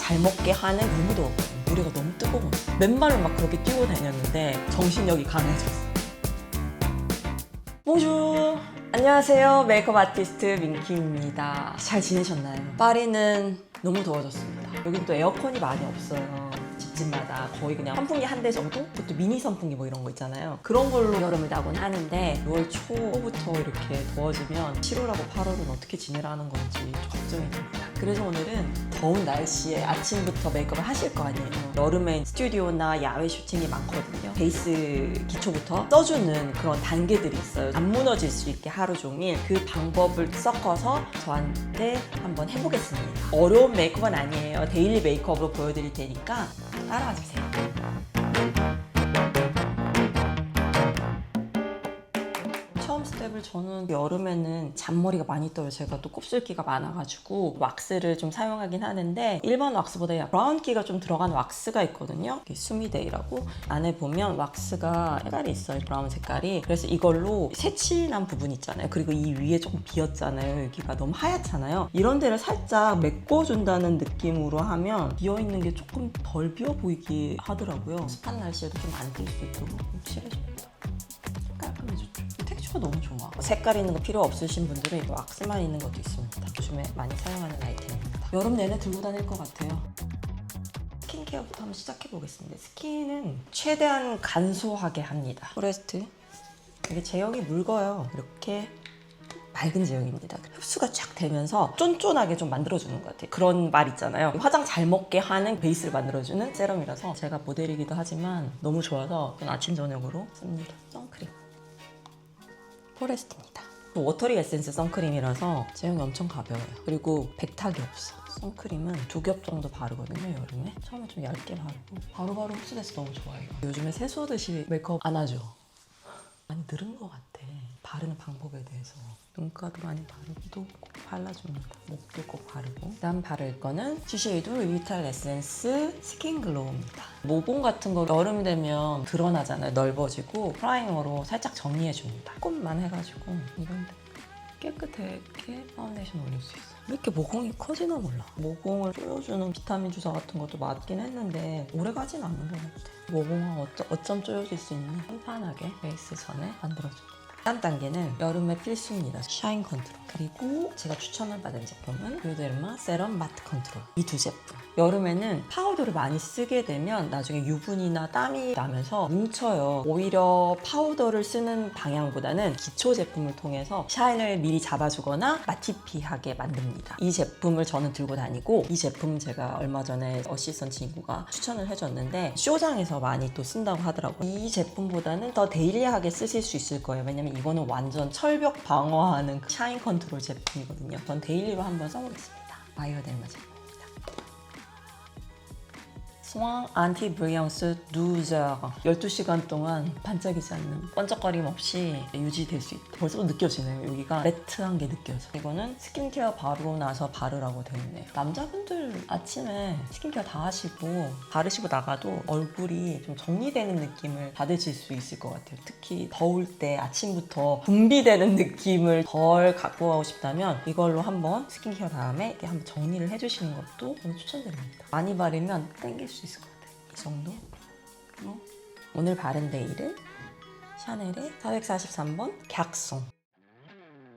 잘 먹게 하는 너무 더웠거든요. 물에가 너무 뜨거워. 맨발로 막 그렇게 뛰고 다녔는데 정신력이 강해졌어. 봉주! 안녕하세요. 메이크업 아티스트 민키입니다. 잘 지내셨나요? 파리는 너무 더워졌습니다. 여긴 또 에어컨이 많이 없어요. 집집마다 거의 그냥 선풍기 한 대 정도? 그것도 미니 선풍기 뭐 이런 거 있잖아요. 그런 걸로 여름을 나곤 하는데 6월 초부터 이렇게 더워지면 7월하고 8월은 어떻게 지내라는 건지 걱정이 됩니다. 그래서 오늘은 더운 날씨에 아침부터 메이크업을 하실 거 아니에요. 여름엔 스튜디오나 야외 슈팅이 많거든요. 베이스 기초부터 써주는 그런 단계들이 있어요. 안 무너질 수 있게 하루 종일 그 방법을 섞어서 저한테 한번 해보겠습니다. 어려운 메이크업은 아니에요. 데일리 메이크업으로 보여드릴 테니까 따라와 주세요. 처음 스텝을 저는 여름에는 잔머리가 많이 떠요. 제가 또 곱슬기가 많아가지고 왁스를 좀 사용하긴 하는데 일반 왁스보다 브라운기가 좀 들어간 왁스가 있거든요. 수미데이라고 안에 보면 왁스가 색깔이 있어요. 브라운 색깔이. 그래서 이걸로 새친한 부분 있잖아요. 그리고 이 위에 조금 비었잖아요. 여기가 너무 하얗잖아요. 이런 데를 살짝 메꿔준다는 느낌으로 하면 비어있는 게 조금 덜 비어 보이게 하더라고요. 습한 날씨에도 좀 안 낄 수 있도록 칠해줍니다. 깔끔해졌죠. 텍스처가 너무 좋아. 색깔 있는 거 필요 없으신 분들은 이 왁스만 있는 것도 있습니다. 요즘에 많이 사용하는 아이템입니다. 여름 내내 들고 다닐 것 같아요. 스킨케어부터 한번 시작해 보겠습니다. 스킨은 최대한 간소하게 합니다. 포레스트. 이게 제형이 묽어요. 이렇게 맑은 제형입니다. 흡수가 쫙 되면서 쫀쫀하게 좀 만들어주는 것 같아요. 그런 말 있잖아요. 화장 잘 먹게 하는 베이스를 만들어주는 세럼이라서 제가 모델이기도 하지만 너무 좋아서 아침 저녁으로 씁니다. 선크림. 포레스트입니다. 워터리 에센스 선크림이라서 제형이 엄청 가벼워요. 그리고 백탁이 없어. 선크림은 2겹 정도 바르거든요, 여름에. 처음에 좀 얇게 바르고 바로바로 흡수돼서 너무 좋아요. 요즘에 세수하듯이 메이크업 안 하죠? 많이 늘은 것 같아. 바르는 방법에 대해서. 눈가도 많이 바르고 꼭 발라줍니다. 목도 꼭 바르고. 그다음 바를 거는 시쉐이도 루이비탈 에센스 스킨 글로우입니다. 모공 같은 거 여름 되면 드러나잖아요. 넓어지고 프라이머로 살짝 정리해줍니다. 조금만 해가지고 이런 데 깨끗하게 파운데이션 올릴 수 있어요. 왜 이렇게 모공이 커지나 몰라. 모공을 조여주는 비타민 주사 같은 것도 맞긴 했는데 오래 가진 않는 것 같아. 모공을 어쩜 조여줄 수 있는 탄탄하게 베이스 전에 만들어줍니다. 다음 단계는 여름에 필수입니다. 샤인 컨트롤. 그리고 제가 추천을 받은 제품은 뷰데르마 세럼 마트 컨트롤. 이 두 제품. 여름에는 파우더를 많이 쓰게 되면 나중에 유분이나 땀이 나면서 뭉쳐요. 오히려 파우더를 쓰는 방향보다는 기초 제품을 통해서 샤인을 미리 잡아주거나 마티피하게 만듭니다. 이 제품을 저는 들고 다니고 이 제품 제가 얼마 전에 어시스턴트 친구가 추천을 해줬는데 쇼장에서 많이 또 쓴다고 하더라고요. 이 제품보다는 더 데일리하게 쓰실 수 있을 거예요. 왜냐면 이거는 완전 철벽 방어하는 샤인 컨트롤 제품이거든요. 전 데일리로 한번 써보겠습니다. 바이오데르마 제품입니다. 스왕 안티 브리앙스 누저 12시간 동안 반짝이지 않는 번쩍거림 없이 유지될 수 있다. 벌써부터 느껴지네요. 여기가 매트한 게 느껴져. 이거는 스킨케어 바르고 나서 바르라고 되어 있네요. 남자분들 아침에 스킨케어 다 하시고 바르시고 나가도 얼굴이 좀 정리되는 느낌을 받으실 수 있을 것 같아요. 특히 더울 때 아침부터 분비되는 느낌을 덜 갖고 가고 싶다면 이걸로 한번 스킨케어 다음에 이렇게 한번 정리를 해주시는 것도 저는 추천드립니다. 많이 바르면 땡길 수 있을 것 같아요. 이 정도. 그리고 오늘 바른 네일은 샤넬의 443번 객송.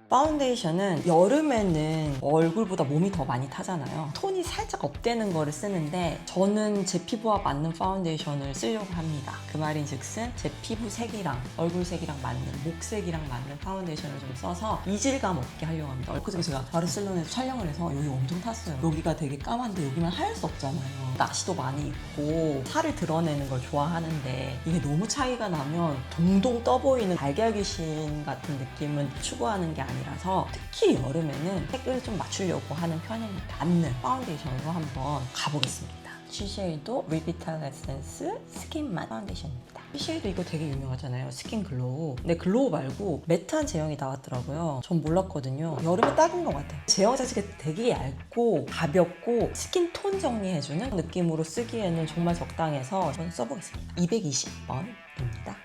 파운데이션은 여름에는 얼굴보다 몸이 더 많이 타잖아요. 톤이 살짝 업되는 거를 쓰는데 저는 제 피부와 맞는 파운데이션을 쓰려고 합니다. 그 말인즉슨 제 피부 색이랑 얼굴 색이랑 맞는 목색이랑 맞는 파운데이션을 좀 써서 이질감 없게 하려고 합니다. 얼굴 중에 제가 바르셀로나에서 촬영을 해서 여기 엄청 탔어요. 여기가 되게 까만데 여기만 하얄 수 없잖아요. 나시도 많이 있고 살을 드러내는 걸 좋아하는데 이게 너무 차이가 나면 동동 떠 보이는 달걀 귀신 같은 느낌은 추구하는 게 아니라서 특히 여름에는 색을 좀 맞추려고 하는 편입니다. 맞는 파운데이션으로 한번 가보겠습니다. 시쉐이도 루이비탈 에센스 스킨 맛 파운데이션입니다. 시쉐이도 이거 되게 유명하잖아요. 스킨 글로우. 근데 글로우 말고 매트한 제형이 나왔더라고요. 전 몰랐거든요. 여름에 딱인 것 같아요. 제형 자체가 되게 얇고 가볍고 스킨 톤 정리해주는 느낌으로 쓰기에는 정말 적당해서 저는 써보겠습니다. 220번입니다.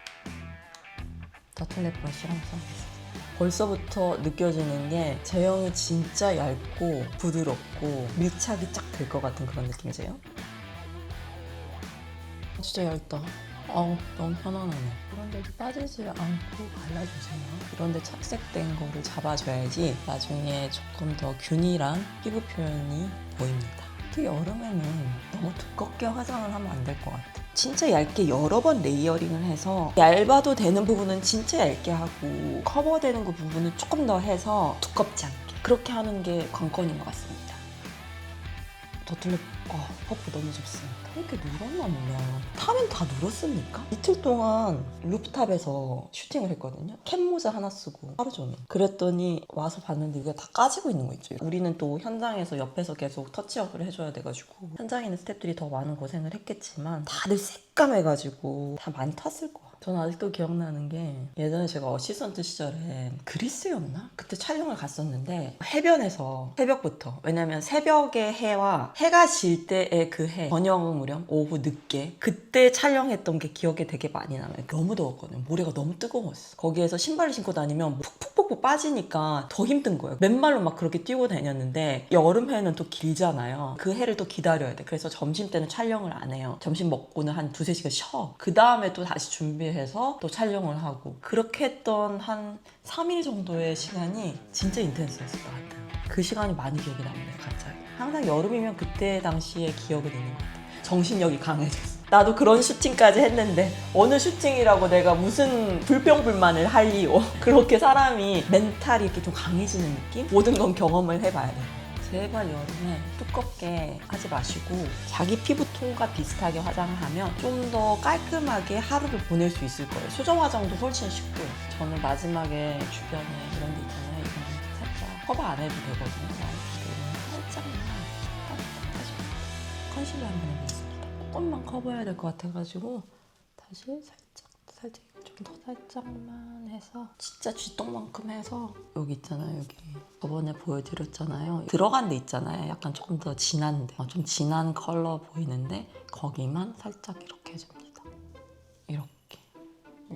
더틀렛 브러쉬를 한번 써보겠습니다. 벌써부터 느껴지는 게 제형이 진짜 얇고 부드럽고 밀착이 쫙 될 것 같은 그런 느낌이세요? 진짜 얇다. 너무 편안하네. 그런데 빠지지 않고 발라주세요. 이런데 착색된 거를 잡아줘야지 나중에 조금 더 균일한 피부 표현이 보입니다. 특히 여름에는 너무 두껍게 화장을 하면 안 될 것 같아. 진짜 얇게 여러 번 레이어링을 해서 얇아도 되는 부분은 진짜 얇게 하고 커버되는 그 부분은 조금 더 해서 두껍지 않게 그렇게 하는 게 관건인 것 같습니다. 더틀랩 퍼프 너무 좋습니다. 이렇게 누렇나 몰라. 타면 다 누렇습니까? 이틀 동안 루프탑에서 슈팅을 했거든요. 캡모자 하나 쓰고 하루 종일. 그랬더니 와서 봤는데 이게 다 까지고 있는 거 있죠. 우리는 또 현장에서 옆에서 계속 터치업을 해줘야 돼가지고 현장에 있는 스태프들이 더 많은 고생을 했겠지만 다들 새까매가지고 다 많이 탔을 거야. 저는 아직도 기억나는 게 예전에 제가 어시스턴트 시절에 그리스였나? 그때 촬영을 갔었는데 해변에서 새벽부터 왜냐면 새벽의 해와 해가 질 때의 그 해 저녁 무렵 오후 늦게 그때 촬영했던 게 기억에 되게 많이 남아요. 너무 더웠거든요. 모래가 너무 뜨거웠어. 거기에서 신발을 신고 다니면 푹푹푹푹 빠지니까 더 힘든 거예요. 맨발로 막 그렇게 뛰고 다녔는데 여름 해는 또 길잖아요. 그 해를 또 기다려야 돼. 그래서 점심 때는 촬영을 안 해요. 점심 먹고는 한 2-3시간 쉬어. 그 다음에 또 다시 준비해서 또 촬영을 하고 그렇게 했던 한 3일 정도의 시간이 진짜 인텐스했을 것 같아요. 그 시간이 많이 기억이 남네요. 갑자기. 항상 여름이면 그때 당시의 기억을 있는 것 같아요. 정신력이 강해졌어. 나도 그런 슈팅까지 했는데 어느 슈팅이라고 내가 무슨 불평불만을 할리오. 그렇게 사람이 멘탈이 이렇게 좀 강해지는 느낌? 모든 건 경험을 해봐야 돼요. 제발 여름에 두껍게 하지 마시고 자기 피부 톤과 비슷하게 화장을 하면 좀 더 깔끔하게 하루를 보낼 수 있을 거예요. 수정 화장도 훨씬 쉽고요. 저는 마지막에 주변에 이런 데 있잖아요. 이런 살짝 커버 안 해도 되거든요. 와이프들은 살짝만 따뜻하죠. 컨실러 한번 해보겠습니다. 조금만 커버해야 될 것 같아가지고 다시 살짝 좀 더 살짝만 해서 진짜 쥐똥만큼 해서 여기 있잖아요. 여기 저번에 보여드렸잖아요. 들어간 데 있잖아요. 약간 조금 더 진한 데 좀 진한 컬러 보이는데 거기만 살짝 이렇게 해줍니다. 이렇게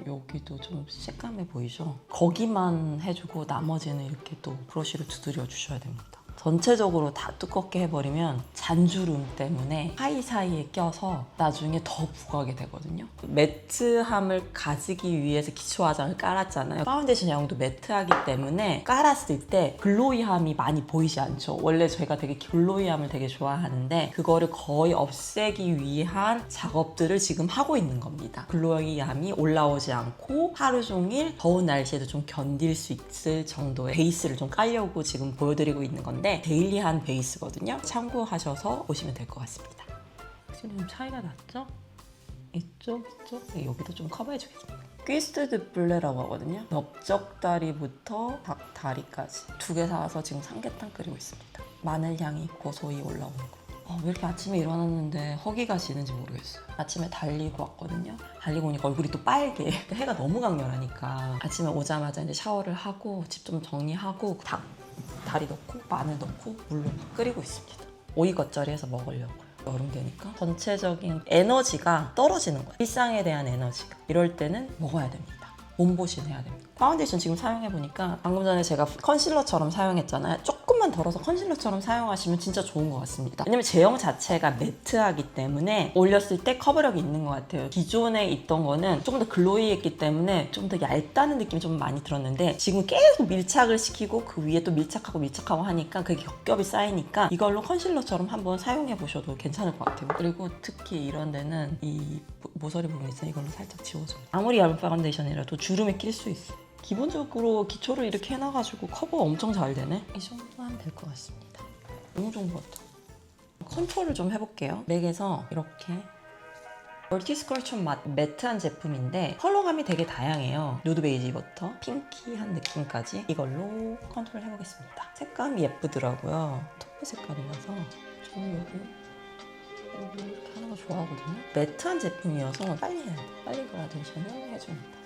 여기도 좀 새까매 보이죠? 거기만 해주고 나머지는 이렇게 또 브러쉬로 두드려 주셔야 됩니다. 전체적으로 다 두껍게 해버리면 잔주름 때문에 사이사이에 껴서 나중에 더 부각이 되거든요. 매트함을 가지기 위해서 기초 화장을 깔았잖아요. 파운데이션 양도 매트하기 때문에 깔았을 때 글로이함이 많이 보이지 않죠. 원래 제가 되게 글로이함을 되게 좋아하는데 그거를 거의 없애기 위한 작업들을 지금 하고 있는 겁니다. 글로이함이 올라오지 않고 하루 종일 더운 날씨에도 좀 견딜 수 있을 정도의 베이스를 좀 깔려고 지금 보여드리고 있는 건데 데일리한 베이스거든요. 참고하셔서 보시면 될 것 같습니다. 확실히 좀 차이가 났죠? 이쪽? 네, 여기도 좀 커버해주겠습니다. 퀴스드 블레라고 하거든요. 넓적다리부터 닭다리까지 2개 사와서 지금 삼계탕 끓이고 있습니다. 마늘 향이 고소히 올라오는 거. 왜 이렇게 아침에 일어났는데 허기가 지는지 모르겠어요. 아침에 달리고 왔거든요. 달리고 오니까 얼굴이 또 빨개. 해가 너무 강렬하니까 아침에 오자마자 이제 샤워를 하고 집 좀 정리하고 다리 넣고 마늘 넣고 물로 끓이고 있습니다. 오이 겉절이 해서 먹으려고요. 여름 되니까 전체적인 에너지가 떨어지는 거예요. 일상에 대한 에너지가. 이럴 때는 먹어야 됩니다. 몸보신 해야 됩니다. 파운데이션 지금 사용해보니까 방금 전에 제가 컨실러처럼 사용했잖아요. 조금만 덜어서 컨실러처럼 사용하시면 진짜 좋은 것 같습니다. 왜냐면 제형 자체가 매트하기 때문에 올렸을 때 커버력이 있는 것 같아요. 기존에 있던 거는 조금 더 글로이했기 때문에 좀 더 얇다는 느낌이 좀 많이 들었는데 지금 계속 밀착을 시키고 그 위에 또 밀착하고 하니까 그게 겹겹이 쌓이니까 이걸로 컨실러처럼 한번 사용해보셔도 괜찮을 것 같아요. 그리고 특히 이런 데는 이 모서리 부분 있어요. 이걸로 살짝 지워줘요. 아무리 얇은 파운데이션이라도 주름에 낄 수 있어요. 기본적으로 기초를 이렇게 해놔가지고 커버 엄청 잘 되네. 이 정도 하면 될 것 같습니다. 너무 좋은 것 같아. 컨트롤을 좀 해볼게요. 맥에서 이렇게 멀티 스컬처 매트한 제품인데 컬러감이 되게 다양해요. 누드 베이지부터 핑키한 느낌까지 이걸로 컨트롤 해보겠습니다. 색감이 예쁘더라고요. 토프 색깔이라서 저는 여기 이렇게 하는 거 좋아하거든요. 매트한 제품이어서 빨리 해야 돼. 빨리 그라데이션을 해줍니다.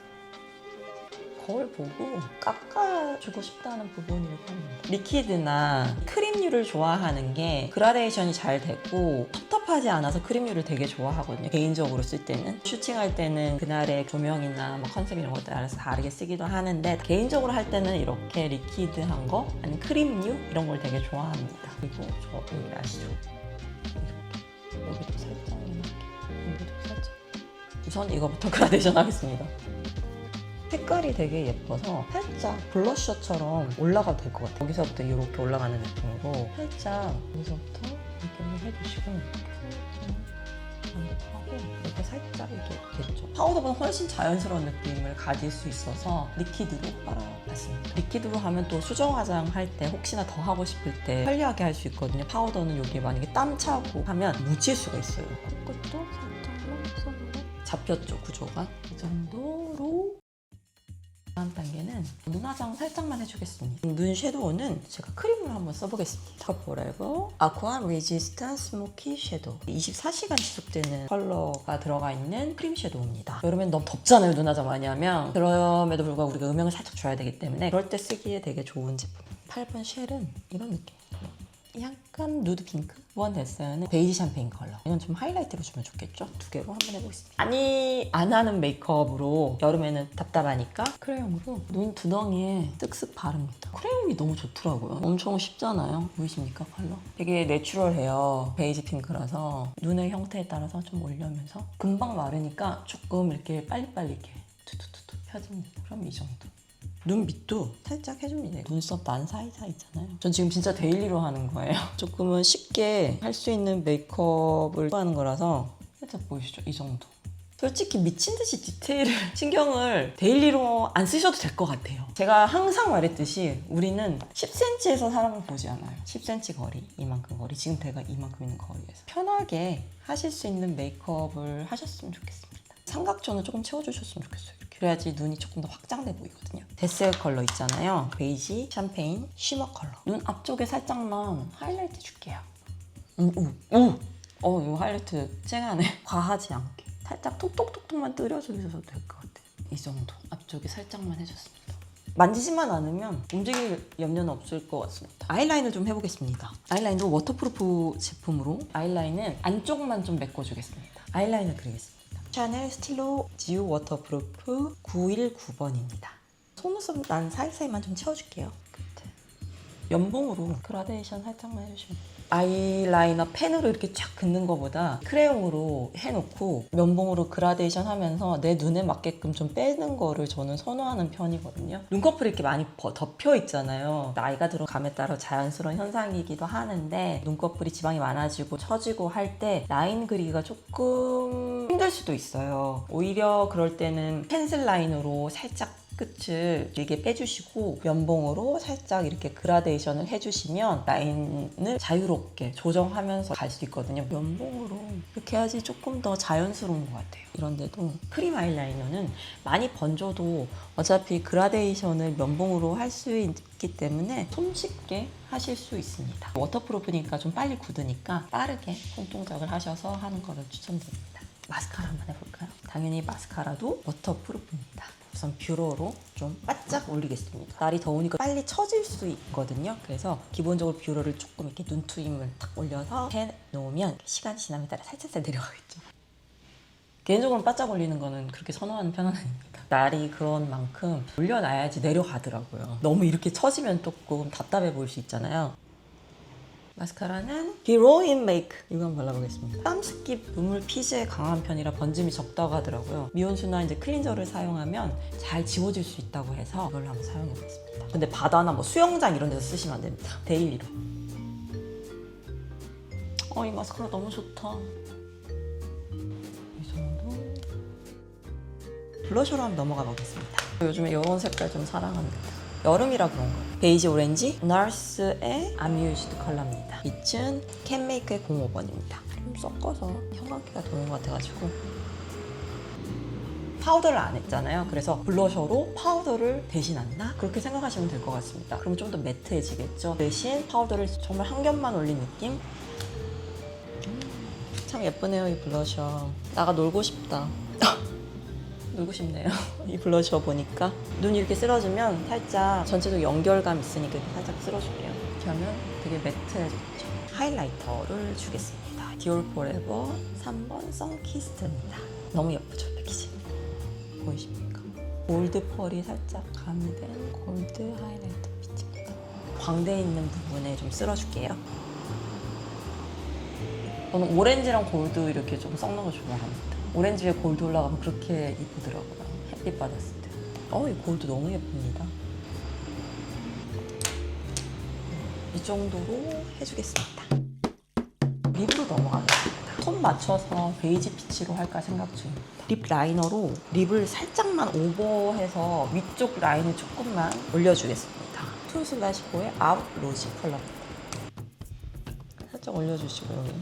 거울 보고 깎아주고 싶다는 부분일 겁니다. 리퀴드나 크림류를 좋아하는 게 그라데이션이 잘 되고 텁텁하지 않아서 크림류를 되게 좋아하거든요. 개인적으로 쓸 때는 슈팅할 때는 그날의 조명이나 뭐 컨셉 이런 것에 따라서 다르게 쓰기도 하는데 개인적으로 할 때는 이렇게 리퀴드한 거 아니면 크림류 이런 걸 되게 좋아합니다. 그리고 저 여기 아시죠? 여기도 살짝 여기도 살짝 우선 이거부터 그라데이션 하겠습니다. 색깔이 되게 예뻐서 살짝 블러셔처럼 올라가도 될 것 같아요. 여기서부터 이렇게 올라가는 느낌으로 살짝 여기서부터 느낌을 해주시고 반듯하게 이렇게 살짝 이렇게 됐죠. 파우더보다 훨씬 자연스러운 느낌을 가질 수 있어서 리퀴드로 빨아봤습니다. 리퀴드로 하면 또 수정 화장 할 때 혹시나 더 하고 싶을 때 편리하게 할 수 있거든요. 파우더는 여기에 만약에 땀 차고 하면 묻힐 수가 있어요. 코끝도 살짝만 손으로 잡혔죠, 구조가. 이 정도로 다음 단계는 눈 화장 살짝만 해주겠습니다. 눈 섀도우는 제가 크림을 한번 써보겠습니다. 포레버 아쿠아 레지스턴 스모키 섀도우 24시간 지속되는 컬러가 들어가 있는 크림 섀도우입니다. 여름엔 너무 덥잖아요, 눈 화장 많이 하면. 그럼에도 불구하고 우리가 음영을 살짝 줘야 되기 때문에 그럴 때 쓰기에 되게 좋은 제품입니다. 8번 쉘은 이런 느낌. 약간 누드 핑크? 무한 데스는 베이지 샴페인 컬러. 이건 좀 하이라이트로 주면 좋겠죠? 두 개로 한번 해보겠습니다. 아니, 안 하는 메이크업으로 여름에는 답답하니까 크레용으로 눈 두덩이에 쓱쓱 바릅니다. 크레용이 너무 좋더라고요. 엄청 쉽잖아요. 보이십니까, 컬러? 되게 내추럴 헤어 베이지 핑크라서 눈의 형태에 따라서 좀 올려면서 금방 마르니까 조금 이렇게 빨리빨리 이렇게 투투투투 펴집니다. 그럼 이 정도. 눈 밑도 살짝 해줍니다. 눈썹 난 사이사이 있잖아요. 전 지금 진짜 데일리로 하는 거예요. 조금은 쉽게 할 수 있는 메이크업을 하는 거라서 살짝 보이시죠? 이 정도. 솔직히 미친 듯이 디테일을 신경을 데일리로 안 쓰셔도 될 것 같아요. 제가 항상 말했듯이 우리는 10cm에서 사람을 보지 않아요. 10cm 거리, 이만큼 거리, 지금 제가 이만큼 있는 거리에서 편하게 하실 수 있는 메이크업을 하셨으면 좋겠습니다. 삼각존을 조금 채워주셨으면 좋겠어요. 이렇게. 그래야지 눈이 조금 더 확장돼 보이거든요. 데스엘 컬러 있잖아요. 베이지, 샴페인, 쉬머 컬러. 눈 앞쪽에 살짝만 하이라이트 줄게요. 이거 하이라이트 쨍하네. 과하지 않게. 살짝 톡톡톡톡만 뜨려주셔도 될 것 같아요. 이 정도. 앞쪽에 살짝만 해줬습니다. 만지지만 않으면 움직일 염려는 없을 것 같습니다. 아이라인을 좀 해보겠습니다. 아이라인도 워터프루프 제품으로 아이라인은 안쪽만 좀 메꿔주겠습니다. 아이라인을 그리겠습니다. 샤넬 스틸로 지우 워터프루프 919번입니다. 속눈썹 난 사이사이만 좀 채워줄게요. 끝에. 연봉으로 그라데이션 살짝만 해주시면 돼요. 아이라이너 펜으로 이렇게 쫙 긋는 것보다 크레용으로 해놓고 면봉으로 그라데이션 하면서 내 눈에 맞게끔 좀 빼는 거를 저는 선호하는 편이거든요. 눈꺼풀이 이렇게 많이 덮여 있잖아요. 나이가 들어감에 따라 자연스러운 현상이기도 하는데 눈꺼풀이 지방이 많아지고 처지고 할 때 라인 그리기가 조금 힘들 수도 있어요. 오히려 그럴 때는 펜슬 라인으로 살짝 끝을 길게 빼주시고 면봉으로 살짝 이렇게 그라데이션을 해주시면 라인을 자유롭게 조정하면서 갈 수 있거든요. 면봉으로 이렇게 해야지 조금 더 자연스러운 것 같아요. 이런데도 크림 아이라이너는 많이 번져도 어차피 그라데이션을 면봉으로 할 수 있기 때문에 손쉽게 하실 수 있습니다. 워터프루프니까 좀 빨리 굳으니까 빠르게 손동작을 하셔서 하는 거를 추천드립니다. 마스카라 한번 해볼까요? 당연히 마스카라도 워터프루프입니다. 우선 뷰러로 좀 바짝 올리겠습니다. 날이 더우니까 빨리 처질 수 있거든요. 그래서 기본적으로 뷰러를 조금 이렇게 눈투임을 탁 올려서 해놓으면 시간이 지남에 따라 살짝 내려가겠죠. 개인적으로는 바짝 올리는 거는 그렇게 선호하는 편은 아닙니다. 날이 그런 만큼 올려놔야지 내려가더라고요. 너무 이렇게 처지면 조금 답답해 보일 수 있잖아요. 마스카라는 히로인 메이크 이거 한번 발라보겠습니다. 땀습기 눈물 피지에 강한 편이라 번짐이 적다고 하더라고요. 미온수나 이제 클렌저를 사용하면 잘 지워질 수 있다고 해서 이걸 한번 사용해 보겠습니다. 근데 바다나 뭐 수영장 이런 데서 쓰시면 안 됩니다. 데일리로. 이 마스카라 너무 좋다. 이 정도. 블러셔로 한번 넘어가 보겠습니다. 요즘에 이런 색깔 좀 사랑합니다. 여름이라 그런가. 베이지 오렌지 나르스의 아뮤즈드 컬러입니다. 빛은 캔메이크의 05번입니다. 좀 섞어서 형광기가 도는 것 같아가지고 파우더를 안 했잖아요. 그래서 블러셔로 파우더를 대신한다? 그렇게 생각하시면 될 것 같습니다. 그럼 좀 더 매트해지겠죠. 대신 파우더를 정말 한 겹만 올린 느낌? 참 예쁘네요, 이 블러셔. 나가 놀고 싶다. 놀고 싶네요. 이 블러셔 보니까 눈이 이렇게 쓸어주면 살짝 전체적으로 연결감 있으니까 살짝 쓸어줄게요. 이렇게 하면 되게 매트해졌죠. 하이라이터를 주겠습니다. 디올 포레버 3번 선키스트입니다. 너무 예쁘죠, 패키지? 보이십니까? 골드 펄이 살짝 가미된 골드 하이라이터 빛입니다. 광대에 있는 부분에 좀 쓸어줄게요. 저는 오렌지랑 골드 이렇게 좀 섞는 거 좋아합니다. 오렌지 위에 골드 올라가면 그렇게 이쁘더라고요. 햇빛 받았을 때. 이 골드 너무 예쁩니다. 이 정도로 해주겠습니다. 립으로 넘어가겠습니다. 톤 맞춰서 베이지 피치로 할까 생각 중입니다. 립 라이너로 립을 살짝만 오버해서 위쪽 라인을 조금만 올려주겠습니다. 투슬라시코의 아웃 로지 컬러입니다. 살짝 올려주시고 여기.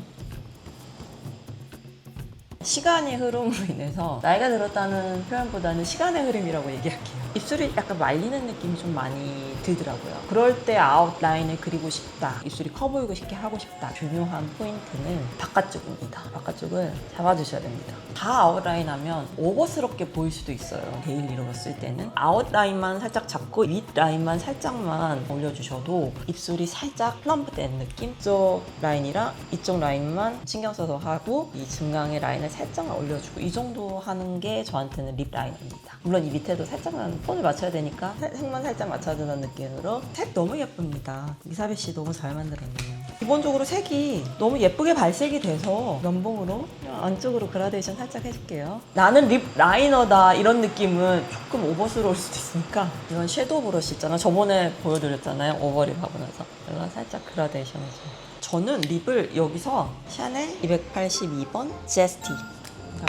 시간의 흐름으로 인해서 나이가 들었다는 표현보다는 시간의 흐름이라고 얘기할게요. 입술이 약간 말리는 느낌이 좀 많이 들더라고요. 그럴 때 아웃라인을 그리고 싶다, 입술이 커 보이고 싶게 하고 싶다. 중요한 포인트는 바깥쪽입니다. 바깥쪽을 잡아주셔야 됩니다. 다 아웃라인 하면 오버스럽게 보일 수도 있어요. 데일리로 쓸 때는 아웃라인만 살짝 잡고 윗라인만 살짝만 올려주셔도 입술이 살짝 플럼프된 느낌? 이쪽 라인이랑 이쪽 라인만 신경 써서 하고 이 중앙의 라인을 살짝만 올려주고 이 정도 하는 게 저한테는 립 라이너입니다. 물론 이 밑에도 살짝만 톤을 맞춰야 되니까 색만 살짝 맞춰주는 느낌으로. 색 너무 예쁩니다. 이사벨 씨 너무 잘 만들었네요. 기본적으로 색이 너무 예쁘게 발색이 돼서 면봉으로 안쪽으로 그라데이션 살짝 해줄게요. 나는 립 라이너다 이런 느낌은 조금 오버스러울 수도 있으니까 이건 섀도우 브러쉬 있잖아. 저번에 보여드렸잖아요. 오버립 하고 나서 이건 살짝 그라데이션 해줘요. 저는 립을 여기서 샤넬 282번 제스티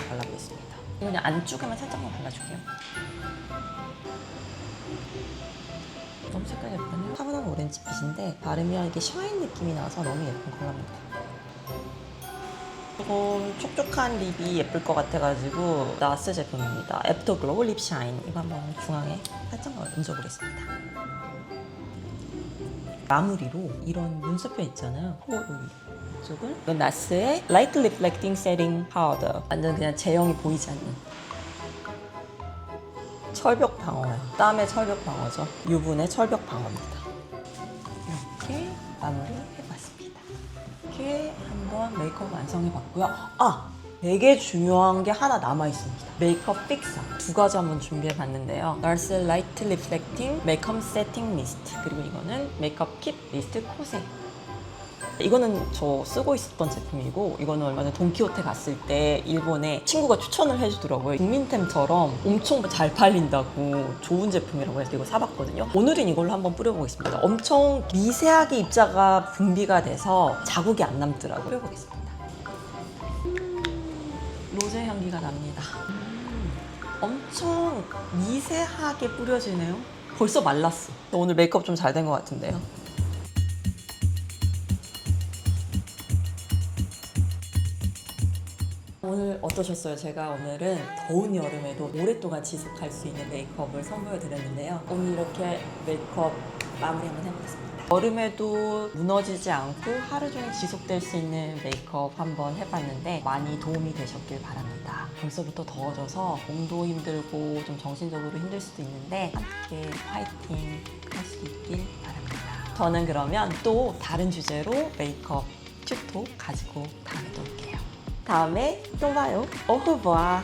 발라보겠습니다. 그냥 안쪽에만 살짝만 발라줄게요. 너무 색깔 예쁘네요. 차분한 오렌지빛인데 바르면 이게 샤인 느낌이 나서 너무 예쁜 컬러입니다. 조금 촉촉한 립이 예쁠 것 같아가지고 나스 제품입니다. 애프터글로우 립 샤인. 이거 한번 중앙에 살짝만 얹어보겠습니다. 마무리로 이런 눈썹뼈 있잖아요. 코 여기 이쪽을 이건 나스의 라이트 리플렉팅 세팅 파우더. 완전 그냥 제형이 보이지 않는 철벽 방어요. 땀의 철벽 방어죠. 유분의 철벽 방어입니다. 이렇게 마무리 해봤습니다. 이렇게 한번 메이크업 완성해봤고요. 되게 중요한 게 하나 남아있습니다. 메이크업 픽서 2가지 한번 준비해봤는데요. 나스 라이트 리플렉팅 메이크업 세팅 미스트, 그리고 이거는 메이크업 킵 미스트 코세. 이거는 저 쓰고 있었던 제품이고, 이거는 얼마 전에 돈키호테 갔을 때 일본에 친구가 추천을 해주더라고요. 국민템처럼 엄청 잘 팔린다고 좋은 제품이라고 해서 이거 사봤거든요. 오늘은 이걸로 한번 뿌려보겠습니다. 엄청 미세하게 입자가 분비가 돼서 자국이 안 남더라고요. 뿌려보겠습니다. 로제 향기가 납니다. 엄청 미세하게 뿌려지네요. 벌써 말랐어. 오늘 메이크업 좀 잘 된 것 같은데요. 오늘 어떠셨어요? 제가 오늘은 더운 여름에도 오랫동안 지속할 수 있는 메이크업을 선보여 드렸는데요. 오늘 이렇게 메이크업 마무리 한번 해보겠습니다. 여름에도 무너지지 않고 하루 종일 지속될 수 있는 메이크업 한번 해봤는데 많이 도움이 되셨길 바랍니다. 벌써부터 더워져서 몸도 힘들고 좀 정신적으로 힘들 수도 있는데 함께 파이팅 할 수 있길 바랍니다. 저는 그러면 또 다른 주제로 메이크업 튜토 가지고 다음에 또 올게요. 다음에 또 봐요. 오후보아.